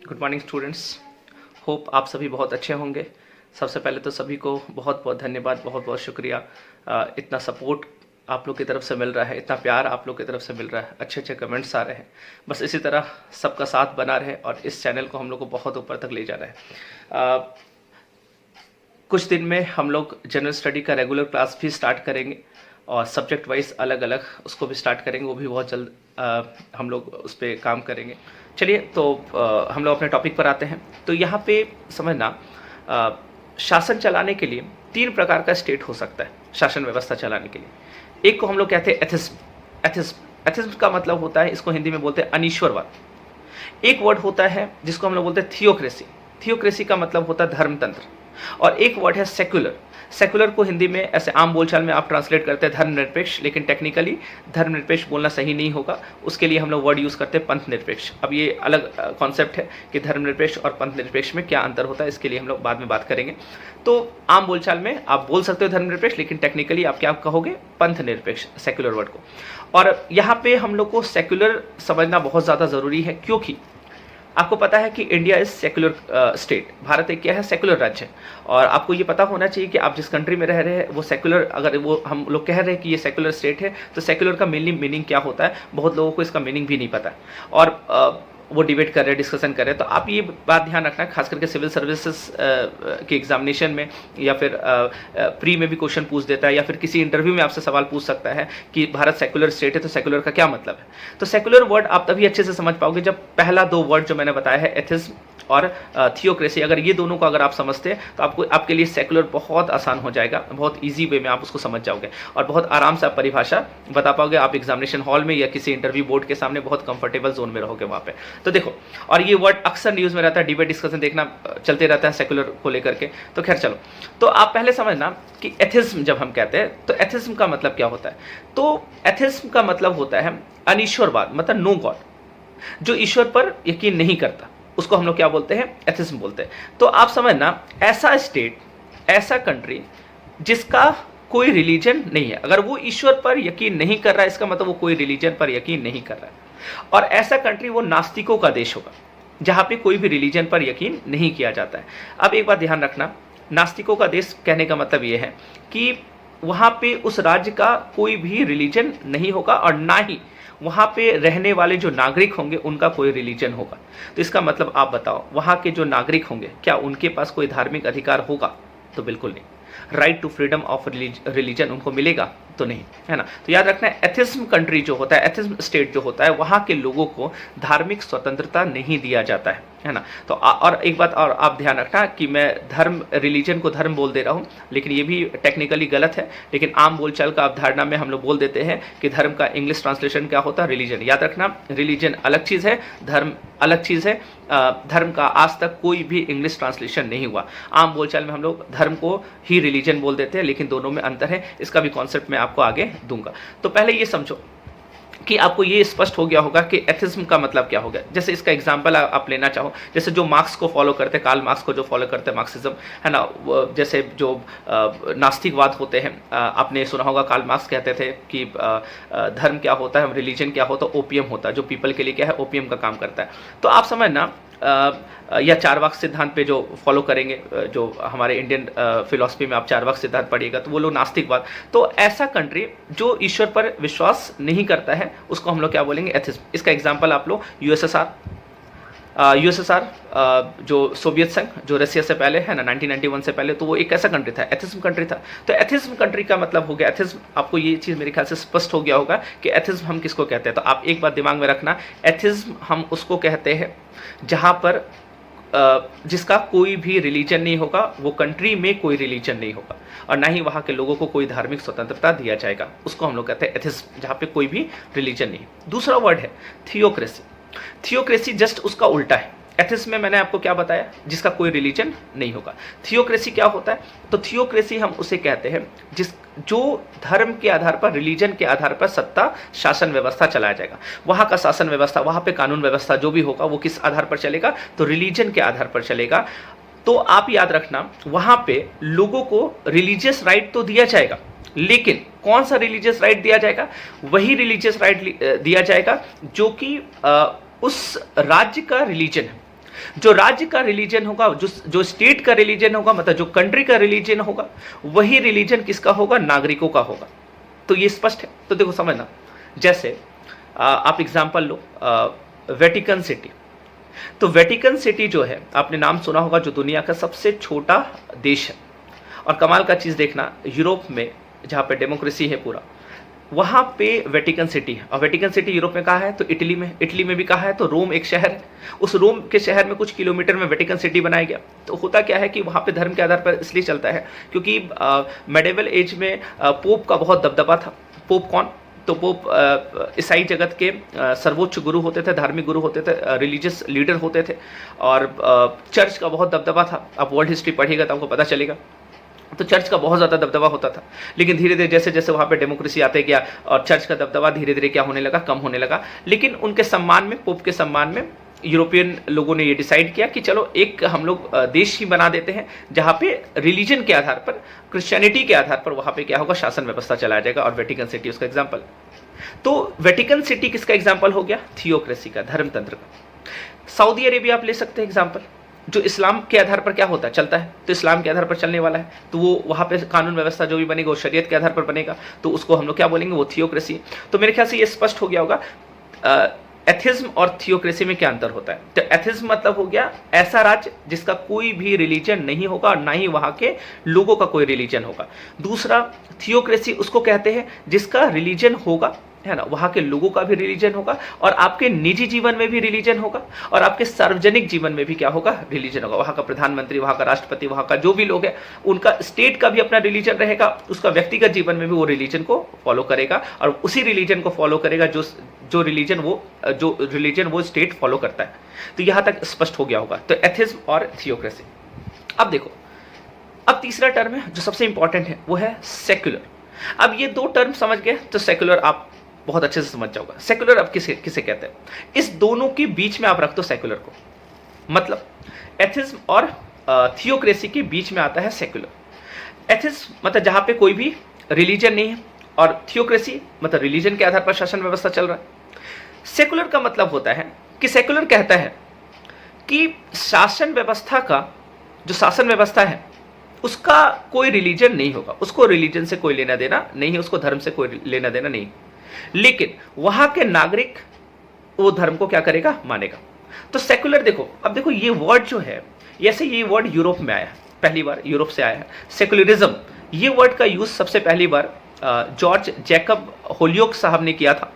Good morning students. Hope आप सभी बहुत अच्छे होंगे। सबसे पहले तो सभी को बहुत बहुत धन्यवाद, बहुत बहुत शुक्रिया। इतना सपोर्ट आप लोग की तरफ से मिल रहा है, इतना प्यार आप लोग की तरफ से मिल रहा है, अच्छे अच्छे कमेंट्स आ रहे हैं। बस इसी तरह सबका साथ बना रहे और इस चैनल को हम लोग को बहुत ऊपर तक ले जाना है। कुछ दिन में हम लोग जनरल स्टडी का रेगुलर क्लास भी स्टार्ट करेंगे और सब्जेक्ट वाइज अलग अलग उसको भी स्टार्ट करेंगे, वो भी बहुत जल्द हम लोग उस पर काम करेंगे। चलिए तो हम लोग अपने टॉपिक पर आते हैं। तो यहाँ पे समझना, शासन चलाने के लिए तीन प्रकार का स्टेट हो सकता है शासन व्यवस्था चलाने के लिए। एक को हम लोग कहते हैं एथिज्म। एथिज्म का मतलब होता है, इसको हिंदी में बोलते हैं अनीश्वरवाद। एक वर्ड होता है जिसको हम लोग बोलते हैं थियोक्रेसी। थियोक्रेसी का मतलब होता है धर्मतंत्र। और एक वर्ड है सेक्युलर। सेक्युलर को हिंदी में ऐसे आम बोलचाल में आप ट्रांसलेट करते हैं धर्मनिरपेक्ष, लेकिन टेक्निकली धर्मनिरपेक्ष बोलना सही नहीं होगा, उसके लिए हम लोग वर्ड यूज़ करते हैं पंथ निरपेक्ष। अब ये अलग कॉन्सेप्ट है कि धर्मनिरपेक्ष और पंथ निरपेक्ष में क्या अंतर होता है, इसके लिए हम लोग बाद में बात करेंगे। तो आम बोलचाल में आप बोल सकते हो धर्मनिरपेक्ष, लेकिन टेक्निकली आप क्या कहोगे, पंथ निरपेक्ष, सेक्युलर वर्ड को। और यहाँ पे हम लोग को सेक्युलर समझना बहुत ज़्यादा ज़रूरी है, क्योंकि आपको पता है कि India is secular state. Bharat एक क्या है, सेक्युलर राज्य है। और आपको ये पता होना चाहिए कि आप जिस कंट्री में रह रहे हैं वो सेक्युलर, अगर वो हम लोग कह रहे हैं कि ये सेक्युलर स्टेट है, तो सेक्युलर का मेनली मीनिंग क्या होता है, बहुत लोगों को इसका मीनिंग भी नहीं पता है। और वो डिबेट कर रहे हैं, डिस्कशन कर रहे हैं। तो आप ये बात ध्यान रखना, खास करके सिविल सर्विसेज के एग्जामिनेशन में या फिर प्री में भी क्वेश्चन पूछ देता है, या फिर किसी इंटरव्यू में आपसे सवाल पूछ सकता है कि भारत सेक्युलर स्टेट है, तो सेक्युलर का क्या मतलब है। तो सेक्युलर वर्ड आप तभी अच्छे से समझ पाओगे जब पहला दो वर्ड जो मैंने बताया है, एथिज्म और थियोक्रेसी, अगर ये दोनों को अगर आप समझते हैं तो आपको आपके लिए सेक्युलर बहुत आसान हो जाएगा, बहुत इजी वे में आप उसको समझ जाओगे और बहुत आराम से आप परिभाषा बता पाओगे। आप एग्जामिनेशन हॉल में या किसी इंटरव्यू बोर्ड के सामने बहुत कंफर्टेबल जोन में रहोगे वहाँ पे। तो देखो, और ये वर्ड अक्सर न्यूज़ में रहता है, डिबेट डिस्कशन देखना चलते रहता है सेक्युलर को लेकर के। तो खैर चलो, तो आप पहले समझना कि एथिज्म जब हम कहते हैं तो एथिज्म का मतलब क्या होता है। तो एथिज्म का मतलब होता है अनीश्वरवाद, मतलब नो गॉड, जो ईश्वर पर यकीन नहीं करता, उसको हम लोग क्या बोलते हैं, एथिज्म बोलते हैं। तो आप समझना, ऐसा स्टेट, ऐसा कंट्री जिसका कोई रिलीजन नहीं है। अगर वो ईश्वर पर यकीन नहीं कर रहा है, इसका मतलब वो कोई रिलीजन पर यकीन नहीं कर रहा है। और ऐसा कंट्री वो नास्तिकों का देश होगा, जहां पे कोई भी रिलीजन पर यकीन नहीं किया जाता है। अब एक बात ध्यान रखना, नास्तिकों का देश कहने का मतलब ये है कि वहां पे उस राज्य का कोई भी रिलीजन नहीं होगा और ना ही वहाँ पे रहने वाले जो नागरिक होंगे उनका कोई रिलीजन होगा। तो इसका मतलब आप बताओ, वहाँ के जो नागरिक होंगे क्या उनके पास कोई धार्मिक अधिकार होगा? तो बिल्कुल नहीं। Right to freedom of religion उनको मिलेगा? तो नहीं, है ना। तो याद रखना, एथिज्म कंट्री जो होता है, एथिज्म स्टेट जो होता है, वहाँ के लोगों को धार्मिक स्वतंत्रता नहीं दिया जाता है ना। तो और एक बात और आप ध्यान रखना कि मैं धर्म, रिलीजन को धर्म बोल दे रहा हूँ, लेकिन ये भी टेक्निकली गलत है। लेकिन आम बोलचाल का अवधारणा में हम लोग बोल देते हैं कि धर्म का इंग्लिश ट्रांसलेशन क्या होता है, रिलीजन। याद रखना, रिलीजन अलग चीज़ है, धर्म अलग चीज़ है। धर्म का आज तक कोई भी इंग्लिश ट्रांसलेशन नहीं हुआ। आम बोलचाल में हम लोग धर्म को ही रिलीजन बोल देते हैं, लेकिन दोनों में अंतर है। इसका भी कॉन्सेप्ट मैं आपको आगे दूंगा। तो पहले ये समझो कि आपको ये स्पष्ट हो गया होगा कि एथिज्म का मतलब क्या हो गया। जैसे इसका एग्जांपल आप लेना चाहो, जैसे जो मार्क्स को फॉलो करते हैं, कार्ल मार्क्स को जो फॉलो करते हैं, मार्क्सिज्म, है ना। जैसे जो नास्तिकवाद होते हैं, आपने सुना होगा कार्ल मार्क्स कहते थे कि धर्म क्या होता है, रिलीजन क्या होता है, ओपियम होता है, जो पीपल के लिए क्या है, ओपियम का काम करता है। तो आप समझना, या चारवाक सिद्धांत पे जो फॉलो करेंगे, जो हमारे इंडियन फिलॉसफी में आप चारवाक सिद्धांत पढ़िएगा, तो वो लोग नास्तिकवाद। तो ऐसा कंट्री जो ईश्वर पर विश्वास नहीं करता है, उसको हम लोग क्या बोलेंगे, एथिज्म। इसका एग्जांपल आप लो, यूएसएसआर, जो सोवियत संघ, जो रशिया से पहले है ना, 1991 से पहले, तो वो एक ऐसा कंट्री था, एथिज्म कंट्री था। तो एथिज्म कंट्री का मतलब हो गया एथिज्म। आपको ये चीज़ मेरे ख्याल से स्पष्ट हो गया होगा कि एथिज्म हम किसको कहते हैं। तो आप एक बात दिमाग में रखना, एथिज्म हम उसको कहते हैं जहाँ पर जिसका कोई भी रिलीजन नहीं होगा, वो कंट्री में कोई रिलीजन नहीं होगा, और ना ही वहाँ के लोगों को कोई धार्मिक स्वतंत्रता दिया जाएगा, उसको हम लोग कहते हैं एथिज्म, जहाँ पे कोई भी रिलीजन नहीं। दूसरा वर्ड है थियोक्रेसी। थियोक्रेसी जस्ट उसका उल्टा है। एथिज्म में मैंने आपको क्या बताया, जिसका कोई रिलीजन नहीं होगा। थियोक्रेसी क्या होता है, तो थियोक्रेसी हम उसे कहते हैं जो धर्म के आधार पर, रिलीजन के आधार पर सत्ता, शासन व्यवस्था चलाया जाएगा। वहाँ का शासन व्यवस्था, वहाँ पे कानून व्यवस्था जो भी होगा, वो किस आधार पर चलेगा, तो रिलीजन के आधार पर चलेगा। तो आप याद रखना, वहाँ पे लोगों को रिलीजियस राइट तो दिया जाएगा, लेकिन कौन सा रिलीजियस राइट दिया जाएगा, वही रिलीजियस राइट दिया जाएगा जो कि उस राज्य का रिलीजन है। जो राज्य का रिलीजन होगा, जो स्टेट का रिलीजन होगा, मतलब जो कंट्री का रिलीजन होगा, वही रिलीजन किसका होगा? नागरिकों का होगा। तो ये स्पष्ट है। तो देखो समझना, जैसे आप एग्जांपल लो वेटिकन सिटी। तो वेटिकन सिटी जो है, आपने नाम सुना होगा, जो दुनिया का सबसे छोटा देश है। और कमाल का चीज़ देखना, यूरोप में जहाँ पे डेमोक्रेसी है पूरा, वहाँ पे वेटिकन सिटी है। और वेटिकन सिटी यूरोप में कहाँ है? तो इटली में भी कहाँ है? तो रोम एक शहर है। उस रोम के शहर में कुछ किलोमीटर में वेटिकन सिटी बनाया गया। तो होता क्या है कि वहाँ पे धर्म के आधार पर इसलिए चलता है क्योंकि मेडिवल एज में पोप का बहुत दबदबा था। पोप कौन? तो पोप ईसाई जगत के सर्वोच्च गुरु होते थे, धार्मिक गुरु होते थे, रिलीजियस लीडर होते थे। और चर्च का बहुत दबदबा था। आप वर्ल्ड हिस्ट्री पढ़िएगा तो आपको पता चलेगा। तो चर्च का बहुत ज़्यादा दबदबा होता था। लेकिन धीरे धीरे जैसे जैसे वहाँ पे डेमोक्रेसी आते गया और चर्च का दबदबा धीरे धीरे क्या होने लगा? कम होने लगा। लेकिन उनके सम्मान में, पोप के सम्मान में, यूरोपियन लोगों ने ये डिसाइड किया कि चलो एक हम लोग देश ही बना देते हैं जहाँ पे रिलीजन के आधार पर, क्रिश्चियनिटी के आधार पर वहाँ पे क्या होगा? शासन व्यवस्था चलाया जाएगा। और वेटिकन सिटी उसका एग्जाम्पल। तो वेटिकन सिटी किसका एग्जाम्पल हो गया? थियोक्रेसी का, धर्मतंत्र का। सऊदी अरेबिया आप ले सकते हैं एग्जाम्पल, जो इस्लाम के आधार पर क्या होता है? चलता है। तो इस्लाम के आधार पर चलने वाला है, तो वो वहाँ पे कानून व्यवस्था जो भी बनेगा वो शरीयत के आधार पर बनेगा। तो उसको हम लोग क्या बोलेंगे? वो थियोक्रेसी। तो मेरे ख्याल से ये स्पष्ट हो गया होगा एथिज्म और थियोक्रेसी में क्या अंतर होता है। तो एथिज्म मतलब हो गया ऐसा राज्य जिसका कोई भी रिलीजन नहीं होगा और ना ही वहाँ के लोगों का कोई रिलीजन होगा। दूसरा थियोक्रेसी उसको कहते हैं जिसका रिलीजन होगा, है ना, वहाँ के लोगों का भी रिलीजन होगा और आपके निजी जीवन में भी रिलीजन होगा और आपके सार्वजनिक जीवन में भी क्या होगा? रिलीजन होगा। वहाँ का प्रधानमंत्री, वहाँ का राष्ट्रपति, वहाँ का जो भी लोग है, उनका स्टेट का भी अपना रिलीजन रहेगा, उसका व्यक्तिगत जीवन में भी वो रिलीजन को फॉलो करेगा और उसी रिलीजन को फॉलो करेगा जो रिलीजन वो स्टेट फॉलो करता है। तो यहाँ तक स्पष्ट हो गया होगा। तो एथिज्म और थियोक्रेसी। अब देखो, अब तीसरा टर्म है जो सबसे इंपॉर्टेंट है, वो है सेक्युलर। अब ये दो टर्म समझ गए तो सेक्युलर आप बहुत अच्छे से समझ जाओगे। सेक्युलर अब किसे किसे कहते हैं? इस दोनों के बीच में आप रख दो सेक्युलर को। मतलब एथिज्म और थियोक्रेसी के बीच में आता है सेक्युलर। एथिज्म मतलब जहां पे कोई भी रिलीजन नहीं है और थियोक्रेसी मतलब रिलीजन के आधार पर शासन व्यवस्था चल रहा है। सेक्युलर का मतलब होता है कि सेक्युलर कहता है कि शासन व्यवस्था का, जो शासन व्यवस्था है उसका कोई रिलीजन नहीं होगा, उसको रिलीजन से कोई लेना देना नहीं है, उसको धर्म से कोई लेना देना नहीं, लेकिन वहां के नागरिक वो धर्म को क्या करेगा? मानेगा। तो सेक्युलर देखो, अब देखो ये वर्ड जो है, ऐसे ये वर्ड यूरोप में आया है, पहली बार यूरोप से आया है। सेक्युलरिज्म, ये वर्ड का यूज सबसे पहली बार जॉर्ज जैकब होलियोक साहब ने किया था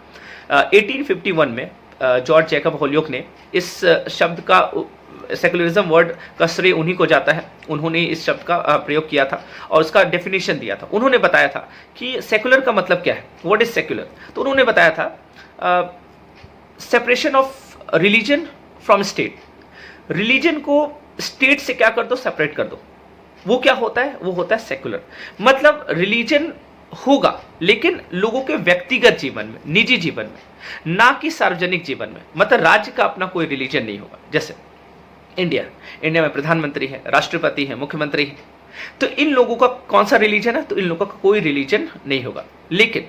1851 में। जॉर्ज जैकब होलियोक ने इस शब्द का, सेक्युलरिज्म वर्ड का श्रेय उन्हीं को जाता है। उन्होंने इस शब्द का प्रयोग किया था और उसका डेफिनेशन दिया था। उन्होंने बताया था कि सेक्युलर का मतलब क्या है, व्हाट इज सेक्युलर। तो उन्होंने बताया था separation of religion from state. Religion को स्टेट से क्या कर दो? सेपरेट कर दो। वो क्या होता है? वो होता है सेक्युलर। मतलब रिलीजन होगा लेकिन लोगों के व्यक्तिगत जीवन में, निजी जीवन में, ना कि सार्वजनिक जीवन में। मतलब राज्य का अपना कोई रिलीजन नहीं होगा। जैसे इंडिया में प्रधानमंत्री है, राष्ट्रपति है, मुख्यमंत्री है, तो इन लोगों का कौन सा रिलीजन है? तो इन लोगों का कोई रिलीजन नहीं होगा। लेकिन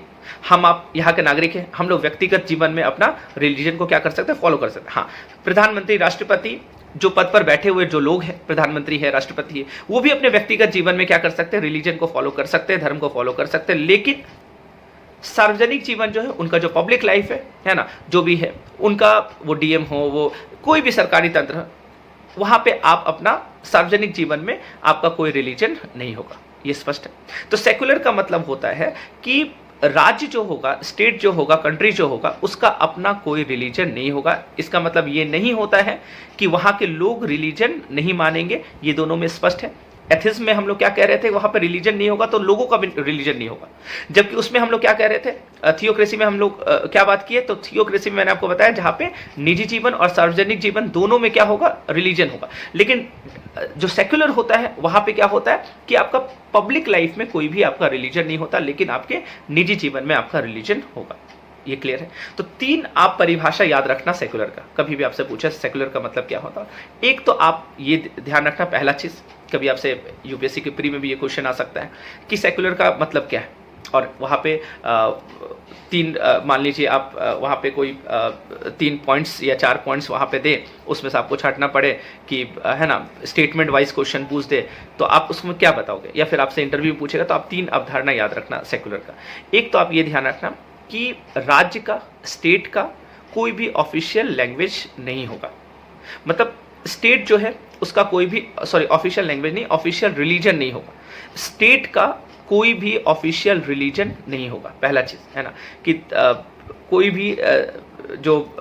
हम आप यहाँ के नागरिक हैं, हम लोग व्यक्तिगत जीवन में अपना रिलीजन को क्या कर सकते हैं? फॉलो कर सकते हैं। हाँ, प्रधानमंत्री, राष्ट्रपति, जो पद पर बैठे हुए जो लोग हैं, प्रधानमंत्री है, राष्ट्रपति है, वो भी अपने व्यक्तिगत जीवन में क्या कर सकते हैं? रिलीजन को फॉलो कर सकते हैं, धर्म को फॉलो कर सकते हैं। लेकिन सार्वजनिक जीवन जो है, उनका जो पब्लिक लाइफ है ना, जो भी है उनका, वो डीएम हो, वो कोई भी सरकारी तंत्र है, वहां पे आप अपना सार्वजनिक जीवन में आपका कोई रिलीजन नहीं होगा। ये स्पष्ट है। तो सेक्युलर का मतलब होता है कि राज्य जो होगा, स्टेट जो होगा, कंट्री जो होगा, उसका अपना कोई रिलीजन नहीं होगा। इसका मतलब ये नहीं होता है कि वहां के लोग रिलीजन नहीं मानेंगे। ये दोनों में स्पष्ट है। एथिज्म में हम लोग क्या कह रहे थे? वहां पर रिलीजन नहीं होगा तो लोगों का भी रिलीजन नहीं होगा। जबकि उसमें हम लोग क्या कह रहे थे? थियोक्रेसी में हम लोग क्या बात किए? तो थियोक्रेसी में मैंने आपको बताया जहां पे निजी जीवन और सार्वजनिक जीवन दोनों में क्या होगा? रिलीजन होगा। लेकिन जो सेक्युलर होता है वहां पे क्या होता है कि आपका पब्लिक लाइफ में कोई भी आपका रिलीजन नहीं होता, लेकिन आपके निजी जीवन में आपका रिलीजन होगा। ये क्लियर है? तो तीन आप परिभाषा याद रखना सेक्युलर का। कभी भी आपसे पूछे सेक्युलर का मतलब क्या होता है, एक तो आप ये ध्यान रखना, पहला चीज, कभी आपसे यूपीएससी के प्री में भी ये क्वेश्चन आ सकता है कि सेक्युलर का मतलब क्या है। और वहाँ पे तीन मान लीजिए आप वहाँ पे कोई 3 पॉइंट्स या 4 पॉइंट्स वहाँ पे दे, उसमें से आपको छांटना पड़े कि है ना, स्टेटमेंट वाइज क्वेश्चन पूछ दे, तो आप उसमें क्या बताओगे, या फिर आपसे इंटरव्यू पूछेगा, तो आप 3 अवधारणा याद रखना सेकुलर का। एक तो आप ये ध्यान रखना कि राज्य का, स्टेट का कोई भी ऑफिशियल लैंग्वेज नहीं होगा। मतलब स्टेट जो है उसका कोई भी, सॉरी ऑफिशियल लैंग्वेज नहीं, ऑफिशियल रिलीजन नहीं होगा। स्टेट का कोई भी ऑफिशियल रिलीजन नहीं होगा, पहला चीज़ है ना, कि कोई भी जो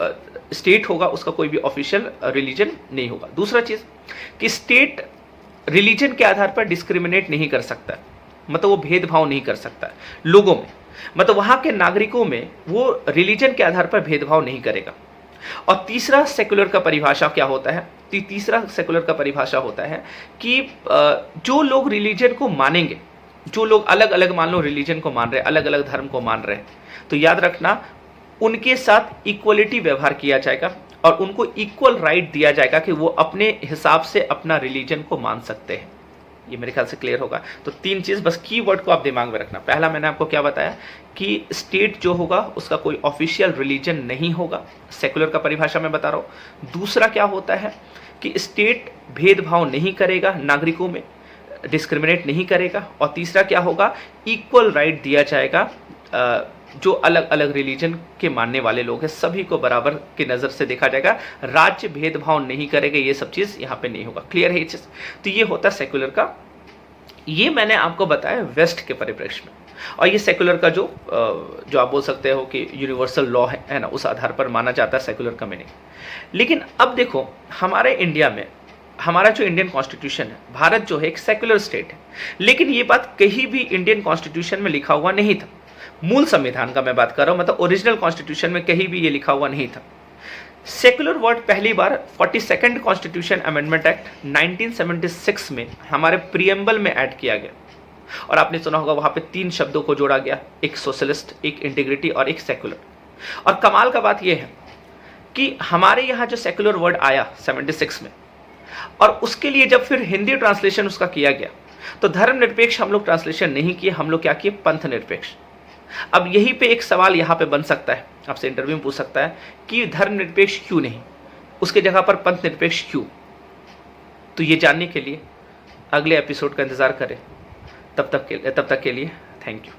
स्टेट होगा उसका कोई भी ऑफिशियल रिलीजन नहीं होगा। दूसरा चीज़ कि स्टेट रिलीजन के आधार पर डिस्क्रिमिनेट नहीं कर सकता, मतलब वो भेदभाव नहीं कर सकता लोगों में, मतलब वहाँ के नागरिकों में वो रिलीजन के आधार पर भेदभाव नहीं करेगा। और तीसरा सेकुलर का परिभाषा क्या होता है, तीसरा सेकुलर का परिभाषा होता है कि जो लोग रिलीजन को मानेंगे, जो लोग अलग अलग मान लो रिलीजन को मान रहे हैं, अलग अलग धर्म को मान रहे हैं, तो याद रखना उनके साथ इक्वलिटी व्यवहार किया जाएगा और उनको इक्वल राइट दिया जाएगा कि वो अपने हिसाब से अपना रिलीजन को मान सकते हैं। ये मेरे ख्याल से क्लियर होगा। तो 3 चीज़ बस कीवर्ड को आप दिमाग में रखना। पहला मैंने आपको क्या बताया कि स्टेट जो होगा उसका कोई ऑफिशियल रिलीजन नहीं होगा, सेकुलर का परिभाषा मैं बता रहा हूँ। दूसरा क्या होता है कि स्टेट भेदभाव नहीं करेगा, नागरिकों में डिस्क्रिमिनेट नहीं करेगा। और तीसरा क्या होगा, इक्वल राइट दिया जाएगा, जो अलग अलग रिलीजन के मानने वाले लोग हैं सभी को बराबर की नज़र से देखा जाएगा, राज्य भेदभाव नहीं करेगा, ये सब चीज़ यहाँ पे नहीं होगा। क्लियर है ये चीज़? तो ये होता है सेकुलर का। ये मैंने आपको बताया वेस्ट के परिप्रेक्ष्य में, और ये सेकुलर का जो आप बोल सकते हो कि यूनिवर्सल लॉ है ना, उस आधार पर माना जाता है सेकुलर का मीनिंग। लेकिन अब देखो हमारे इंडिया में, हमारा जो इंडियन कॉन्स्टिट्यूशन है, भारत जो है एक सेकुलर स्टेट है, लेकिन ये बात कहीं भी इंडियन कॉन्स्टिट्यूशन में लिखा हुआ नहीं था। मूल संविधान का मैं बात कर रहा हूँ, मतलब ओरिजिनल कॉन्स्टिट्यूशन में कहीं भी ये लिखा हुआ नहीं था। सेकुलर वर्ड पहली बार 42nd कॉन्स्टिट्यूशन अमेंडमेंट एक्ट 1976 में हमारे प्रीएम्बल में ऐड किया गया, और आपने सुना होगा वहाँ पे 3 शब्दों को जोड़ा गया, एक सोशलिस्ट, एक इंटीग्रिटी और एक सेकुलर। और कमाल का बात यह है कि हमारे यहाँ जो सेकुलर वर्ड आया 76 में, और उसके लिए जब फिर हिंदी ट्रांसलेशन उसका किया गया, तो धर्मनिरपेक्ष हम लोग ट्रांसलेशन नहीं किए, हम लोग क्या किए, पंथ निरपेक्ष। अब यहीं पे एक सवाल यहाँ पे बन सकता है, आपसे इंटरव्यू में पूछ सकता है कि धर्मनिरपेक्ष क्यों नहीं, उसके जगह पर पंथ निरपेक्ष क्यों? तो ये जानने के लिए अगले एपिसोड का इंतजार करें। तब तक के लिए थैंक यू।